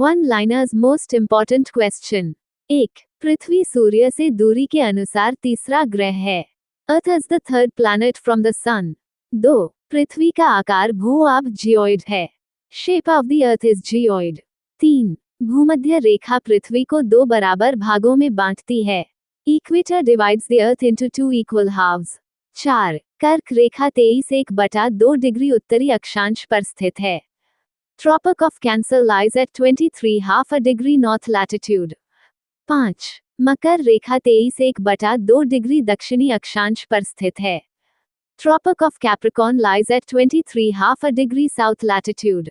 One liners most important question. 1. पृथ्वी सूर्य से दूरी के अनुसार तीसरा ग्रह है। Earth is the third planet from the sun. 2. पृथ्वी का आकार भू-आभ जियोइड है। Shape of the earth is geoid. 3. भूमध्य रेखा पृथ्वी को 2 बराबर भागों में बांटती है। Equator divides the earth into 2 equal halves. 4. कर्क रेखा 23.1/2 डिग्री उत्तरी अक्षांश पर स्थित है। Tropic of Cancer lies at 23.5 degree north latitude. 5. Makar Rekha 23.1/2 degree दक्षिणी अक्षांश पर स्थित है। Tropic of Capricorn lies at 23.5 degree south latitude.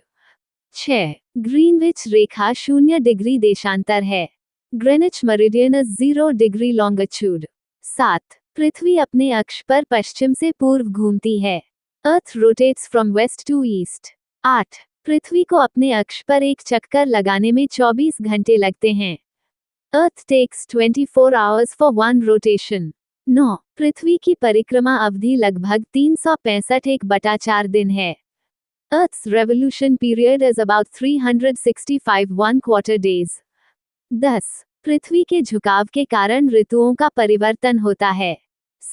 6. Greenwich Rekha 0 degree देशांतर है। Greenwich meridian is 0 degree longitude. 7. पृथ्वी अपने अक्ष पर पश्चिम से पूर्व घूमती है। Earth rotates from west to east. 8. पृथ्वी को अपने अक्ष पर एक चक्कर लगाने में 24 घंटे लगते हैं। Earth takes 24 hours for one rotation. 9. पृथ्वी की परिक्रमा अवधि लगभग 365.4 दिन है। Earth's revolution period is about 365 1/4 days. 10. पृथ्वी के झुकाव के कारण ऋतुओं का परिवर्तन होता है।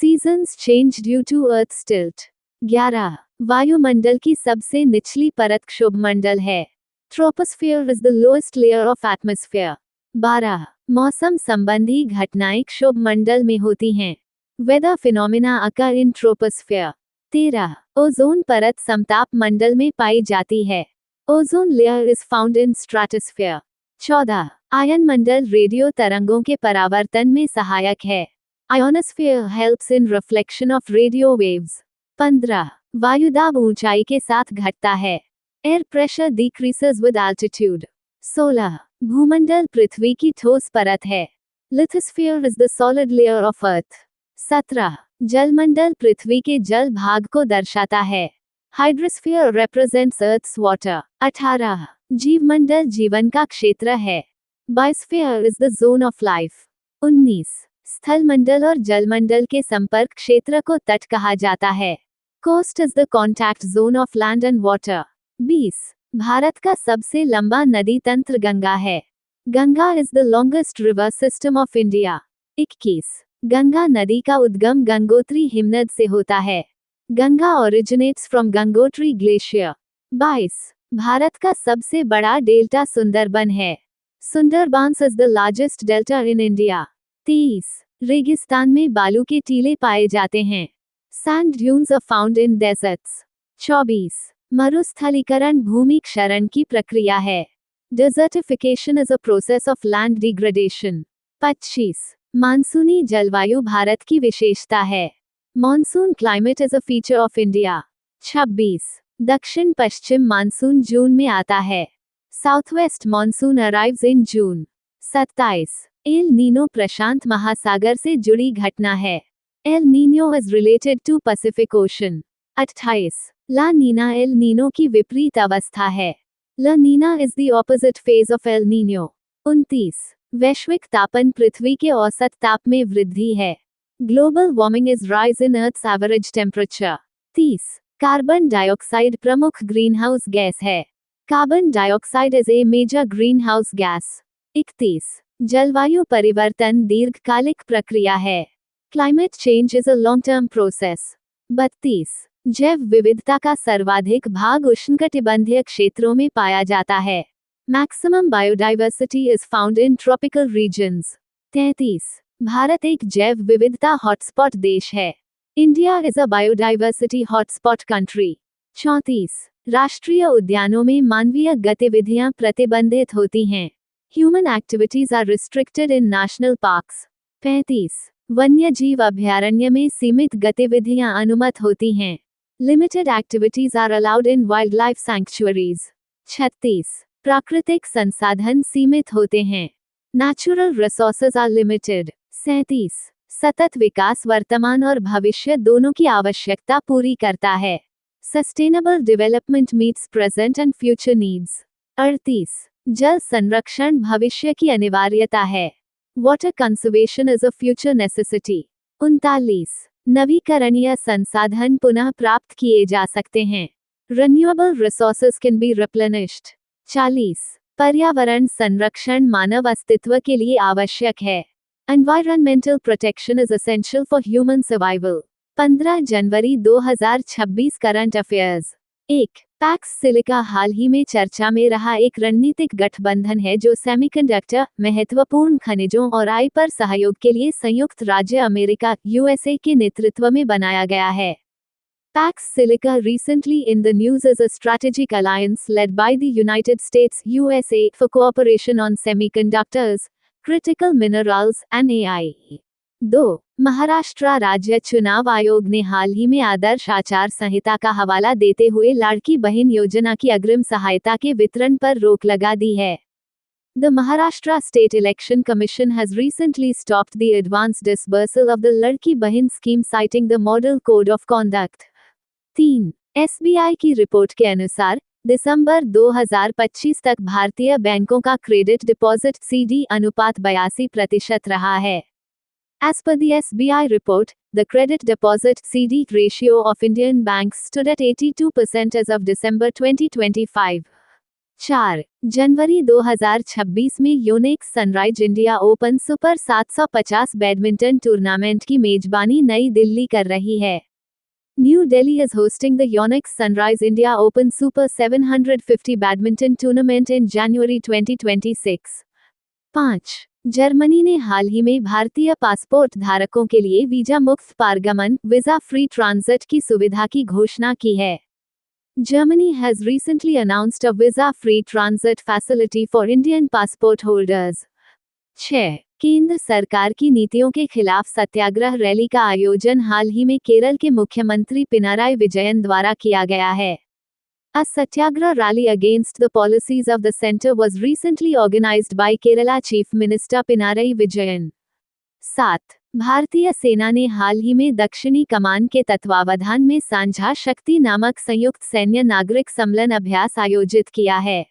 Seasons change due to Earth's tilt. 11. वायुमंडल की सबसे निचली परत क्षोभमंडल है। Troposphere is the lowest layer of atmosphere. 12. मौसम संबंधी घटनाएं क्षोभमंडल में होती हैं। Weather phenomena occur in troposphere. 13. Ozone परत समताप मंडल में पाई जाती है। Ozone layer is found in stratosphere. 14. Ion Mandal radio तरंगों के परावर्तन में सहायक है। Ionosphere helps in reflection of radio waves. 15. वायुदाब ऊंचाई के साथ घटता है। Air pressure decreases with altitude. 16. भूमंडल पृथ्वी की ठोस परत है। Lithosphere is the solid layer of Earth. 17. जलमंडल पृथ्वी के जल भाग को दर्शाता है। Hydrosphere represents Earth's water. 18. जीवमंडल जीवन का क्षेत्र है। Biosphere is the zone of life. 19. स्थलमंडल और जलमंडल के संपर्क क्षेत्र को तट कहा जाता है। Coast is the contact zone of land and water. 20. Bharat का सबसे लंबा नदी तंत्र गंगा है। Ganga is the longest river system of India. 21. Ganga नदी का उद्गम गंगोत्री हिमनद से होता है। Ganga originates from Gangotri Glacier. 22. Bharat का सबसे बड़ा डेल्टा सुंदरबन है। Sundarbans is the largest delta in India. 23. रेगिस्तान में बालू के टीले पाए जाते हैं। Sand dunes are found in deserts. 24. मरुस्थलीकरण भूमि क्षरण की प्रक्रिया है। Desertification is a process of land degradation. 25. मानसूनी जलवायु भारत की विशेषता है। Monsoon climate is a feature of India. 26. दक्षिण पश्चिम मानसून जून में आता है। Southwest monsoon arrives in June. 27. El Nino प्रशांत महासागर से जुड़ी घटना है। El Nino is related to Pacific Ocean. 28. La Nina El Nino की विपरीत अवस्था है। ला Neena is the opposite phase of El Nino. 29. वैश्विक तापन पृथ्वी के औसत ताप में वृद्धि है। Global warming is rise in Earth's average temperature. 30. Carbon dioxide प्रमुख ग्रीनहाउस गैस है। Carbon dioxide is a major greenhouse gas. 31. जलवायु परिवर्तन दीर्घकालिक प्रक्रिया है। Climate change is a long-term process. 32. जैव विविधता का सर्वाधिक भाग उष्णकटिबंधीय क्षेत्रों में पाया जाता है। Maximum biodiversity is found in tropical regions. 33. Bharat एक जैव विविधता हॉटस्पॉट देश है। India is a biodiversity hotspot country. 34. राष्ट्रीय उद्यानों में मानवीय गतिविधियां प्रतिबंधित होती हैं। Human activities are restricted in national parks. 35. वन्यजीव अभयारण्य में सीमित गतिविधियां अनुमत होती हैं। Limited activities are allowed in wildlife sanctuaries. 36. प्राकृतिक संसाधन सीमित होते हैं। Natural resources are limited. 37. सतत विकास वर्तमान और भविष्य दोनों की आवश्यकता पूरी करता है। Sustainable development meets present and future needs. 38. जल संरक्षण भविष्य की अनिवार्यता है। Water conservation is a future necessity. 39. नवीकरणीय संसाधन पुनः प्राप्त किए जा सकते हैं। Renewable resources can be replenished. 40. पर्यावरण संरक्षण मानव अस्तित्व के लिए आवश्यक है। Environmental protection is essential for human survival. 15 जनवरी 2026 करंट अफेयर्स। 1. पैक्स सिलिका हाल ही में चर्चा में रहा एक रणनीतिक गठबंधन है जो सेमीकंडक्टर, महत्वपूर्ण खनिजों और आई पर सहयोग के लिए संयुक्त राज्य अमेरिका (USA) के नेतृत्व में बनाया गया है। Pax Silica recently in the news as a strategic alliance led by the United States (USA) for cooperation on semiconductors, critical minerals and AI. 2. Maharashtra राज्य चुनाव आयोग ने हाल ही में आदर्श आचार संहिता का हवाला देते हुए लाड़की बहन योजना की अग्रिम सहायता के वितरण पर रोक लगा दी है। The Maharashtra State Election Commission has recently stopped the advance disbursal of the Ladki Bahin scheme citing the Model Code of Conduct. 3. SBI की रिपोर्ट के अनुसार दिसंबर 2025 तक भारतीय बैंकों का क्रेडिट डिपॉजिट CD अनुपात 82% रहा है। As per the SBI report, the credit deposit CD ratio of Indian banks stood at 82% as of December 2025. 4. जनवरी 2026 में Yonex sunrise India open super 750 badminton tournament की मेजबानी नई दिल्ली कर रही है। New Delhi is hosting the Yonex Sunrise India Open Super 750 Badminton Tournament in January 2026. 5. Germany ने हाल ही में भारतीय पासपोर्ट धारकों के लिए वीजा मुक्त पारगमन वीजा फ्री ट्रांजिट की सुविधा की घोषणा की है। Germany has recently announced a visa-free transit facility for Indian passport holders. 6. केंद्र सरकार की नीतियों के खिलाफ सत्याग्रह रैली का आयोजन हाल ही में केरल के मुख्यमंत्री पिनाराई विजयन द्वारा किया गया है। A satyagrah rally against the policies of the center was recently organized by Kerala Chief Minister Pinarayi Vijayan. 7. भारतीय सेना ने हाल ही में दक्षिणी कमान के तत्वावधान में सांझा शक्ति नामक संयुक्त सैन्य नागरिक सम्मेलन अभ्यास आयोजित किया है।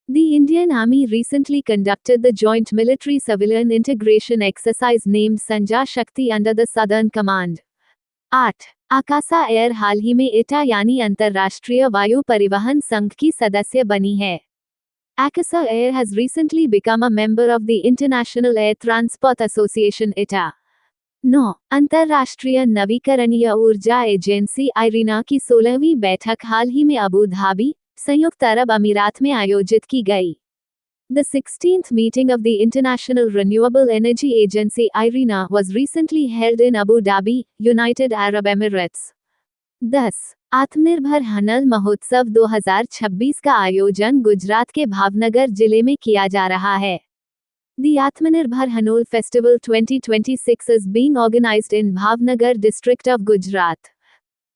The Indian Army recently conducted the Joint Military Civilian Integration Exercise named Sanjay Shakti under the Southern Command. 8. आकाशा air हाल ही में ITA यानी अंतर्राष्ट्रीय वायु परिवहन संघ की सदस्य बनी है। Akasa Air has recently become a member of the International Air Transport Association (ITA). 9. अंतर्राष्ट्रीय नवीकरणीय ऊर्जा एजेंसी आइरीना की 16वीं बैठक हाल ही में अबू धाबी, संयुक्त अरब अमीरात में आयोजित की गई। The 16th meeting of the International Renewable Energy Agency (IRENA) was recently held in Abu Dhabi, United Arab Emirates. 10. आत्मनिर्भर हनल महोत्सव 2026 का आयोजन गुजरात के भावनगर जिले में किया जा रहा है। The Atmanirbhar Hanol Festival 2026 is being organized in Bhavnagar district of Gujarat.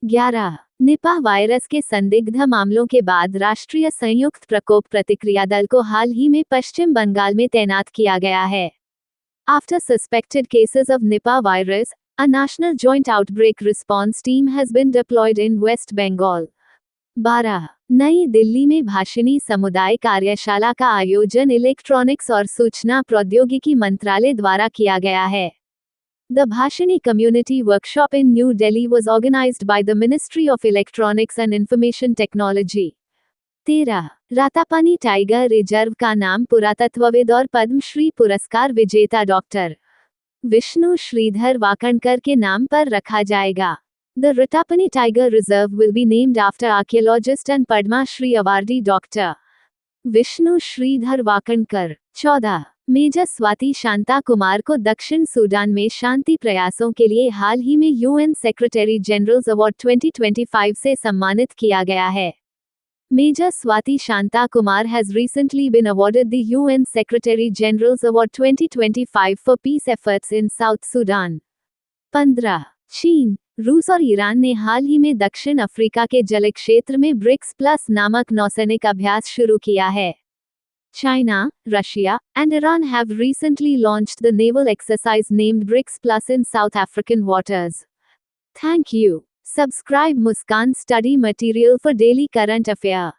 11. Nipah virus के संदिग्ध मामलों के बाद राष्ट्रीय संयुक्त प्रकोप प्रतिक्रिया दल को हाल ही में पश्चिम बंगाल में तैनात किया गया है। After suspected cases of Nipah virus, a national joint outbreak response team has been deployed in West Bengal. 12. नई दिल्ली में भाषिणी समुदाय कार्यशाला का आयोजन इलेक्ट्रॉनिक्स और सूचना प्रौद्योगिकी मंत्रालय द्वारा किया गया है। The Bhashini Community Workshop in New Delhi was organized by the Ministry of Electronics and Information Technology. 13. Ratapani tiger reserve का नाम पुरातत्वविद और पद्मश्री पुरस्कार विजेता डॉक्टर विष्णु श्रीधर वाकणकर के नाम पर रखा जाएगा। The Ratapani Tiger Reserve will be named after archaeologist and Padma Shri awardee Dr. Vishnu Sridhar Wakankar. 14. Major Swati Shanta Kumar को दक्षिण सूडान में शांति प्रयासों के लिए हाल ही में UN सेक्रेटरी जनरल्स अवार्ड 2025 से सम्मानित किया गया है। Major Swati Shanta Kumar has recently been awarded the UN Secretary General's Award 2025 for peace efforts in South Sudan. 15. चीन, रूस और ईरान ने हाल ही में दक्षिण अफ्रीका के जल क्षेत्र में ब्रिक्स प्लस नामक नौसैनिक अभ्यास शुरू किया है। China, Russia, and Iran have recently launched the naval exercise named BRICS Plus in South African waters. Thank you. Subscribe Muskan Study Material for daily current affair.